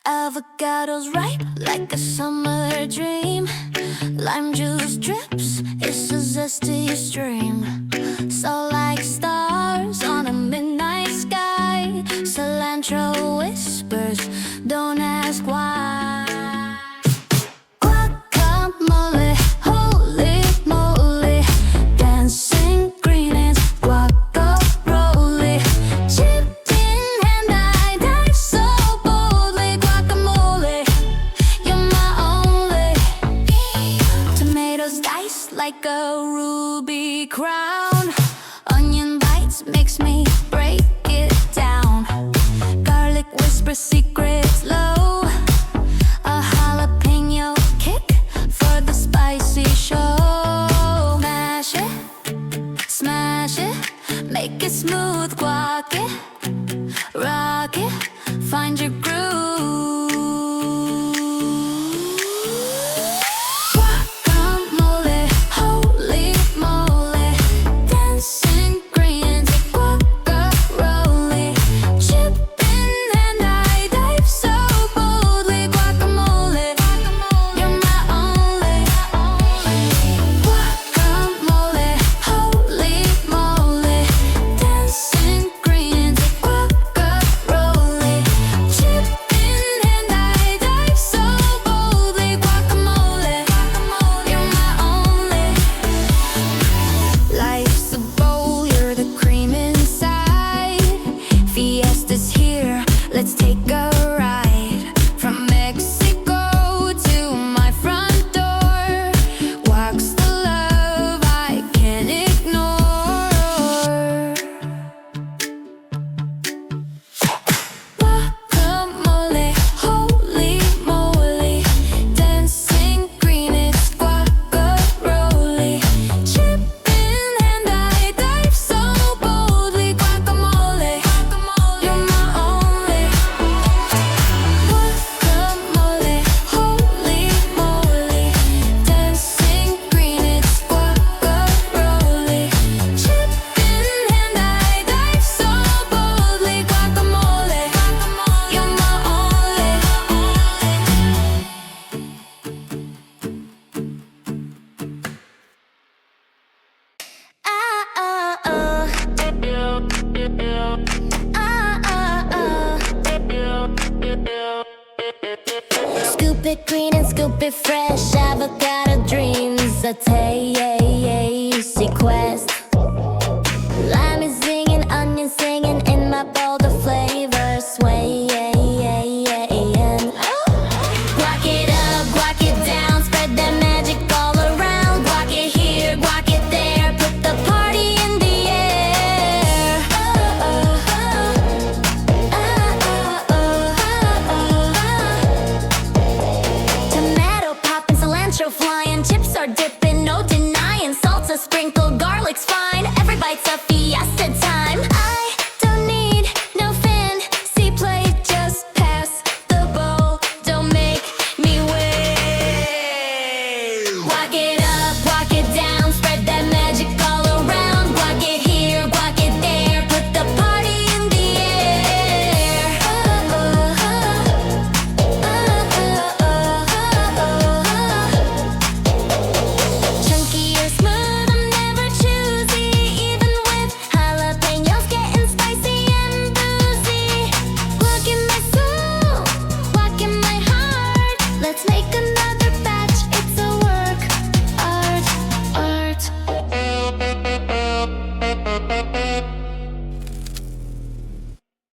Avocados ripe like a summer dream. Lime juice drips, it's a zesty stream. Salt like stars on a midnight sky. Cilantro whispers, don't ask why. Guacamole, holy moly. Dancing green is guacamole. Chipped in hand, I dive so boldly. Guacamole, you're my only. Tomatoes diced like a ruby crown. Onion bites makes me break it down. Garlic whispers secrets low. A jalapeño kick for the spicy show. Smash it, make it smooth. Guac it, rock it, find your groove. Guacamole, holy moly. Dancing greens, guacamole. Chip in and I dive so boldly. Guacamole, you're my only. Guacamole, holy moly. Dancing greens, guacamole. Chip in and I dive so boldly. Guacamole, you're my only. Life's a bowl, you're the cream inside. Fiesta's here, let's take a ride. From Mexico to my front door. Walks the love I can't ignore. Guacamole, holy moly. Dancing green, it's guacamole. Chip in and I dive so boldly. Guacamole, you're my only. Guacamole, holy moly. Dancing green, it's guacamole. Chip in and I dive so boldly. Guacamole, you're my only. Scoop it green and scoop it fresh. Avocado dreams, a tasty quest. Lime is zinging, onion singing in my bowl. The flavor swaying. Guac it up, guac it down, spread that magic all around. Guac it here, guac it there, put the party in the air. Tomato popping, cilantro flying, chips are dipping, no denying. Salsa sprinkled, garlic's fine. Every bite's a fiesta time. I don't need no fancy plate, just pass the bowl. Don't make me wait. Guac it up, guac it down, spread that magic all around. Guac it here, guac it there, put the party in the air. Chunky or smooth, I'm never choosy. Even with jalapeños, getting spicy and boozy. Guac in my soul, guac in my heart. Let's make a